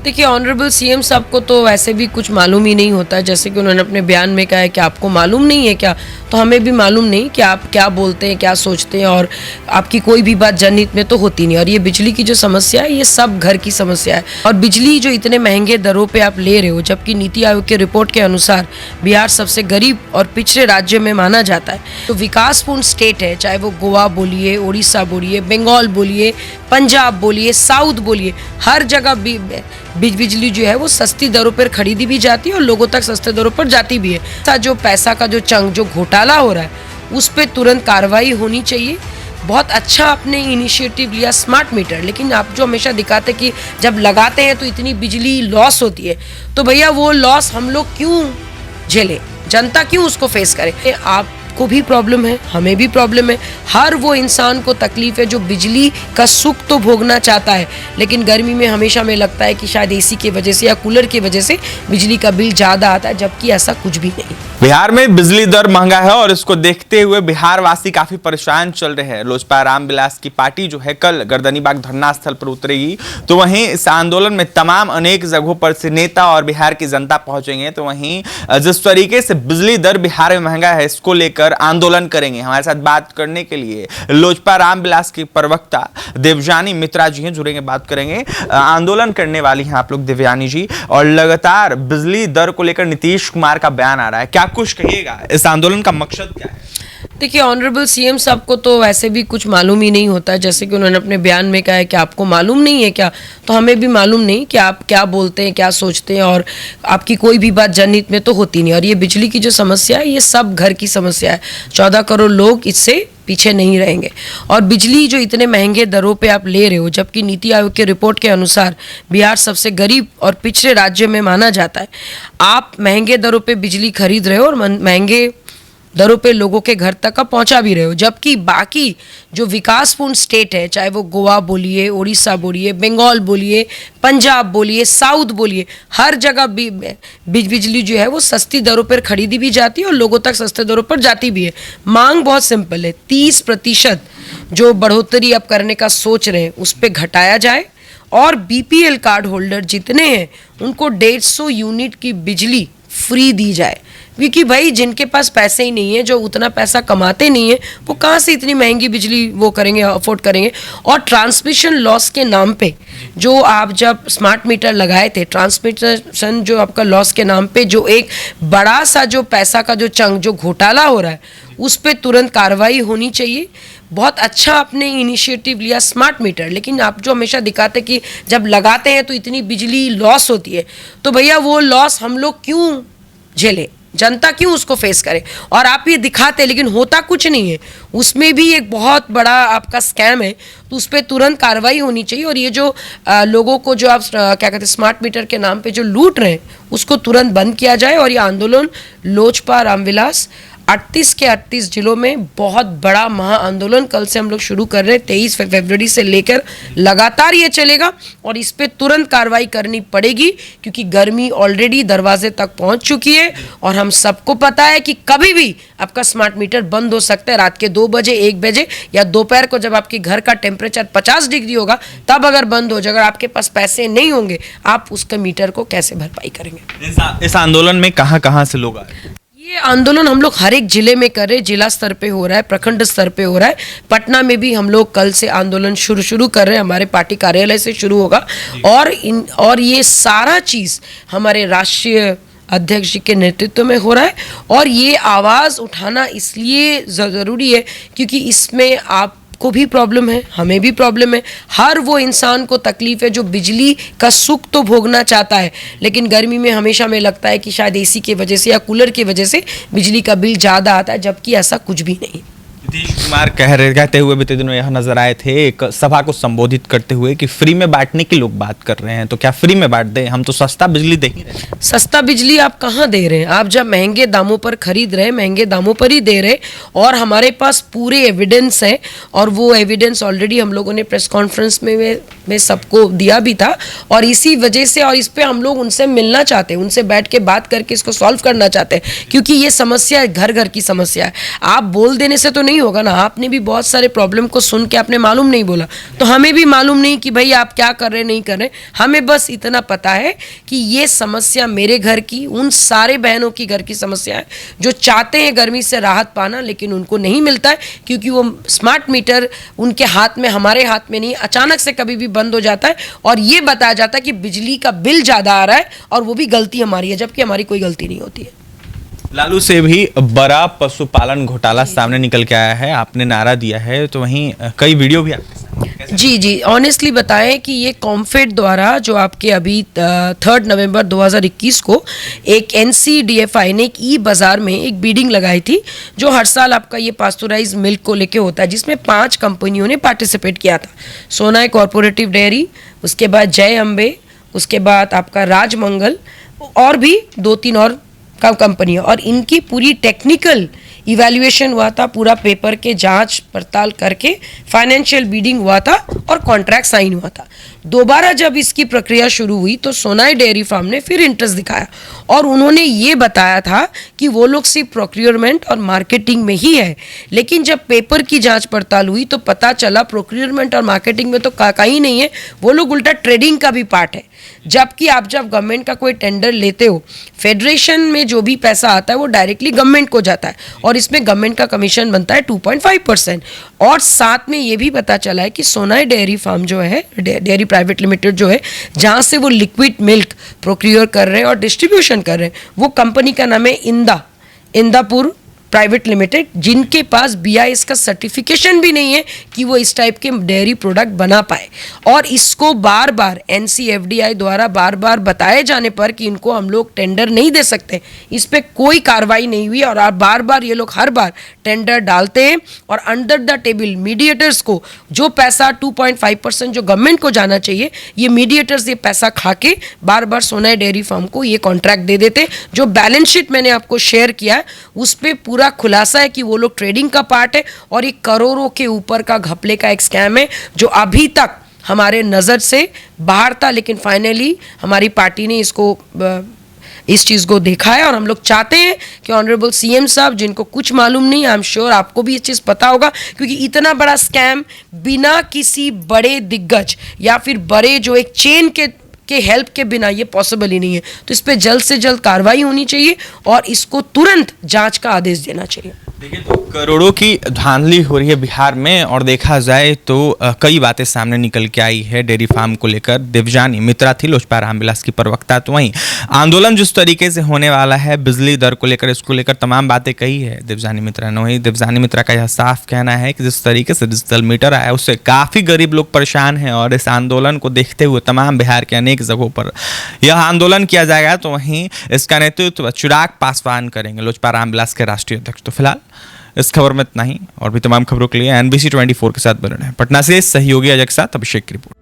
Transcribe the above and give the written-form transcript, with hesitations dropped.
देखिए, honourable CM साहब को तो वैसे भी कुछ मालूम ही नहीं होता है। जैसे कि उन्होंने अपने बयान में कहा है कि आपको मालूम नहीं है क्या, तो हमें भी मालूम नहीं कि आप क्या बोलते हैं, क्या सोचते हैं, और आपकी कोई भी बात जनहित में तो होती नहीं। और ये बिजली की जो समस्या है, ये सब घर की समस्या है। और बिजली जो इतने महंगे दरों पे आप ले रहे हो, जबकि नीति आयोग के रिपोर्ट के अनुसार बिहार सबसे गरीब और पिछड़े राज्य में माना जाता है। तो विकासपूर्ण स्टेट है, चाहे वो गोवा बोलिए, उड़ीसा बोलिए, बंगाल बोलिए, पंजाब बोलिए, साउथ बोलिए, हर जगह बिजली जो है वो सस्ती दरों पर खरीदी भी जाती है और लोगों तक सस्ते दरों पर जाती भी है। जो पैसा का जो चंग जो घोटाला हो रहा है, उस पर तुरंत कार्रवाई होनी चाहिए। बहुत अच्छा आपने इनिशिएटिव लिया स्मार्ट मीटर, लेकिन आप जो हमेशा दिखाते कि जब लगाते हैं तो इतनी बिजली लॉस होती है, तो भैया वो लॉस हम लोग क्यों झेले, जनता क्यों उसको फेस करे? आपको भी प्रॉब्लम है, हमें भी प्रॉब्लम है, हर वो इंसान को तकलीफ है जो बिजली का सुख तो भोगना चाहता है, लेकिन गर्मी में हमेशा में लगता है कि शायद एसी की वजह से या कूलर की वजह से बिजली का बिल ज्यादा आता है, जबकि ऐसा कुछ भी नहीं। बिहार में बिजली दर महंगा है और इसको देखते हुए बिहार वासी काफी परेशान चल रहे हैं। लोजपा रामविलास की पार्टी जो है कल गर्दनीबाग धरना स्थल पर उतरेगी, तो वहीं इस आंदोलन में तमाम अनेक जगहों पर से नेता और बिहार की जनता पहुंचेंगे। तो वहीं जिस तरीके से बिजली दर बिहार में महंगा है, इसको लेकर आंदोलन करेंगे। हमारे साथ बात करने के लिए लोजपा रामविलास की प्रवक्ता देवयानी मित्रा जी हैं, जुड़ेंगे, बात करेंगे। आंदोलन करने वाली हैं आप लोग देवयानी जी, और लगातार बिजली दर को लेकर नीतीश कुमार का बयान आ रहा है, क्या कुछ कहिएगा? इस आंदोलन का मकसद क्या है? देखिए, ऑनरेबल सीएम साहब को तो वैसे भी कुछ मालूम ही नहीं होता है। जैसे कि उन्होंने अपने बयान में कहा है कि आपको मालूम नहीं है क्या, तो हमें भी मालूम नहीं कि आप क्या बोलते हैं, क्या सोचते हैं, और आपकी कोई भी बात जनहित में तो होती नहीं। और ये बिजली की जो समस्या है, ये सब घर की समस्या है। 14 करोड़ लोग इससे पीछे नहीं रहेंगे। और बिजली जो इतने महंगे दरों पे आप ले रहे हो, जबकि नीति आयोग के रिपोर्ट के अनुसार बिहार सबसे गरीब और पिछड़े राज्य में माना जाता है। आप महंगे दरों पे बिजली खरीद रहे हो और महंगे दरों पे लोगों के घर तक का पहुंचा भी रहे हो, जबकि बाकी जो विकासपूर्ण स्टेट है, चाहे वो गोवा बोलिए, उड़ीसा बोलिए, बंगाल बोलिए, पंजाब बोलिए, साउथ बोलिए, हर जगह बिजली जो है वो सस्ती दरों पर खरीदी भी जाती है और लोगों तक सस्ते दरों पर जाती भी है। मांग बहुत सिंपल है, 30% जो बढ़ोतरी अब करने का सोच रहे हैं उस पर घटाया जाए, और बीपीएल कार्ड होल्डर जितने हैं उनको 150 यूनिट की बिजली फ्री दी जाए। क्योंकि भाई जिनके पास पैसे ही नहीं है, जो उतना पैसा कमाते नहीं है, वो कहाँ से इतनी महंगी बिजली वो करेंगे, अफोर्ड करेंगे। और ट्रांसमिशन लॉस के नाम पे जो आप जब स्मार्ट मीटर लगाए थे, ट्रांसमिशन जो आपका लॉस के नाम पे जो एक बड़ा सा जो पैसा का जो चंग जो घोटाला हो रहा है, उस पर तुरंत कार्रवाई होनी चाहिए। बहुत अच्छा आपने इनिशिएटिव लिया स्मार्ट मीटर, लेकिन आप जो हमेशा दिखाते कि जब लगाते हैं तो इतनी बिजली लॉस होती है, तो भैया वो लॉस हम लोग क्यों झेले, जनता क्यों उसको फेस करे? और आप ये दिखाते लेकिन होता कुछ नहीं है, उसमें भी एक बहुत बड़ा आपका स्कैम है, तो उस पर तुरंत कार्रवाई होनी चाहिए। और ये जो लोगों को जो आप क्या कहते हैं स्मार्ट मीटर के नाम पे जो लूट रहे हैं, उसको तुरंत बंद किया जाए। और ये आंदोलन लोजपा रामविलास 38 के 38 जिलों में बहुत बड़ा महा आंदोलन कल से हम लोग शुरू कर रहे हैं। 23 फरवरी से लेकर लगातार ये चलेगा और इस पे तुरंत कार्रवाई करनी पड़ेगी, क्योंकि गर्मी ऑलरेडी दरवाजे तक पहुंच चुकी है। और हम सबको पता है कि कभी भी आपका स्मार्ट मीटर बंद हो सकता है, रात के 2 बजे, 1 बजे, या दोपहर को जब आपके घर का टेम्परेचर 50 डिग्री होगा, तब अगर बंद हो जाए। अगर आपके पास पैसे नहीं होंगे, आप उसका मीटर को कैसे भरपाई करेंगे? इस आंदोलन में कहां से लोग आए? ये आंदोलन हम लोग हर एक जिले में कर रहे हैं, जिला स्तर पे हो रहा है, प्रखंड स्तर पे हो रहा है। पटना में भी हम लोग कल से आंदोलन शुरू कर रहे हैं, हमारे पार्टी कार्यालय से शुरू होगा। और ये सारा चीज़ हमारे राष्ट्रीय अध्यक्ष जी के नेतृत्व में हो रहा है। और ये आवाज़ उठाना इसलिए ज़रूरी है क्योंकि इसमें आप को भी प्रॉब्लम है, हमें भी प्रॉब्लम है, हर वो इंसान को तकलीफ है जो बिजली का सुख तो भोगना चाहता है, लेकिन गर्मी में हमेशा में लगता है कि शायद एसी की वजह से या कूलर की वजह से बिजली का बिल ज़्यादा आता है, जबकि ऐसा कुछ भी नहीं। नीतीश कुमार कहते हुए बीते दिनों यह नजर आए थे एक सभा को संबोधित करते हुए कि फ्री में बांटने की लोग बात कर रहे हैं, तो क्या फ्री में बांट दें? हम तो सस्ता बिजली दे ही रहे हैं। सस्ता बिजली आप कहाँ दे रहे हैं? आप जब महंगे दामों पर खरीद रहे हैं, महंगे दामों पर ही दे रहे। और हमारे पास पूरे एविडेंस है, और वो एविडेंस ऑलरेडी हम लोगों ने प्रेस कॉन्फ्रेंस में सबको दिया भी था। और इसी वजह से, और इस पर हम लोग उनसे मिलना चाहते हैं, उनसे बैठ के बात करके इसको सॉल्व करना चाहते हैं, क्योंकि ये समस्या घर घर की समस्या है। आप बोल देने से तो नहीं होगा ना, आपने भी बहुत सारे प्रॉब्लम को सुन के आपने मालूम नहीं बोला, तो हमें भी मालूम नहीं कि भाई आप क्या कर रहे नहीं कर रहे। हमें बस इतना पता है कि ये समस्या मेरे घर की, उन सारे बहनों की घर की समस्या है जो चाहते हैं गर्मी से राहत पाना, लेकिन उनको नहीं मिलता है क्योंकि वो स्मार्ट मीटर उनके हाथ में, हमारे हाथ में नहीं, अचानक से कभी भी बंद हो जाता है और ये बताया जाता है कि बिजली का बिल ज़्यादा आ रहा है और वो भी गलती हमारी है, जबकि हमारी कोई गलती नहीं होती है। लालू से भी बड़ा पशुपालन घोटाला सामने निकल के आया है, आपने नारा दिया है, तो वहीं कई वीडियो भी आपके सामने। जी ऑनेस्टली बताएं कि ये कॉम्फेड द्वारा जो आपके अभी 3 नवंबर 2021 को एक NCDFI ने एक ई बाज़ार में एक बीडिंग लगाई थी, जो हर साल आपका ये पास्चराइज मिल्क को लेके होता है, जिसमें 5 कंपनियों ने पार्टिसिपेट किया था। सोनाई कॉर्पोरेटिव डेयरी, उसके बाद जय अम्बे, उसके बाद आपका राजमंगल और भी 2-3 और कंपनी, और इनकी पूरी टेक्निकल इवैल्यूएशन हुआ था, पूरा पेपर के जांच पड़ताल करके फाइनेंशियल बीडिंग हुआ था और कॉन्ट्रैक्ट साइन हुआ था। दोबारा जब इसकी प्रक्रिया शुरू हुई तो सोनाई डेयरी फार्म ने फिर इंटरेस्ट दिखाया और उन्होंने ये बताया था कि वो लोग सिर्फ प्रोक्योरमेंट और मार्केटिंग में ही है, लेकिन जब पेपर की जांच पड़ताल हुई तो पता चला प्रोक्योरमेंट और मार्केटिंग में तो कहीं नहीं है, वो लोग उल्टा ट्रेडिंग का भी पार्ट है। जबकि आप जब गवर्नमेंट का कोई टेंडर लेते हो, फेडरेशन में जो भी पैसा आता है वो डायरेक्टली गवर्नमेंट को जाता है और इसमें गवर्नमेंट का कमीशन बनता है 2.5%। और साथ में ये भी पता चला है कि सोनाई डेयरी फार्म जो है, डेयरी प्राइवेट लिमिटेड जो है, जहाँ से वो लिक्विड मिल्क प्रोक्योर कर रहे हैं और डिस्ट्रीब्यूशन कर रहे हैं, वो कंपनी का नाम है इंदापुर प्राइवेट लिमिटेड, जिनके पास BIS का सर्टिफिकेशन भी नहीं है कि वो इस टाइप के डेयरी प्रोडक्ट बना पाए। और इसको बार बार NCFDI द्वारा बार बार बताए जाने पर कि इनको हम लोग टेंडर नहीं दे सकते, इस पर कोई कार्रवाई नहीं हुई और बार बार ये लोग हर बार टेंडर डालते हैं और अंडर द टेबल मीडिएटर्स को जो पैसा 2.5% जो गवर्नमेंट को जाना चाहिए, ये मीडिएटर्स ये पैसा खा के बार बार सोनाई डेयरी फार्म को ये कॉन्ट्रैक्ट दे देते। जो बैलेंस शीट मैंने आपको शेयर किया है उस पर पूरा खुलासा है कि वो लोग ट्रेडिंग का पार्ट है और एक करोड़ों के ऊपर का घपले का एक स्कैम है जो अभी तक हमारे नज़र से बाहर था, लेकिन फाइनली हमारी पार्टी ने इसको इस चीज़ को देखा है और हम लोग चाहते हैं कि ऑनरेबल CM साहब, जिनको कुछ मालूम नहीं, आई एम श्योर आपको भी ये चीज़ पता होगा, क्योंकि इतना बड़ा स्कैम बिना किसी बड़े दिग्गज या फिर बड़े जो एक चेन के हेल्प के बिना ये पॉसिबल ही नहीं है। तो इस पे जल्द से जल्द कार्रवाई होनी चाहिए और इसको तुरंत जांच का आदेश देना चाहिए। देखिए, तो करोड़ों की धांधली हो रही है बिहार में और देखा जाए तो कई बातें सामने निकल के आई है डेयरी फार्म को लेकर। देवजानी मित्रा थी लोजपा रामविलास की प्रवक्ता, तो वहीं आंदोलन जिस तरीके से होने वाला है बिजली दर को लेकर, इसको लेकर तमाम बातें कही है देवजानी मित्रा ने। वहीं देवजानी मित्रा का यह साफ कहना है कि जिस तरीके से डिजिटल मीटर आया उससे काफ़ी गरीब लोग परेशान हैं और इस आंदोलन को देखते हुए तमाम बिहार के अनेक जगहों पर यह आंदोलन किया जाएगा। तो वहीं इसका नेतृत्व चिराग पासवान करेंगे, लोजपा रामविलास के राष्ट्रीय अध्यक्ष। तो फिलहाल इस खबर में इतना ही, और भी तमाम खबरों के लिए NBC 24 के साथ बने रहें। पटना से सहयोगी अजय के साथ अभिषेक की रिपोर्ट।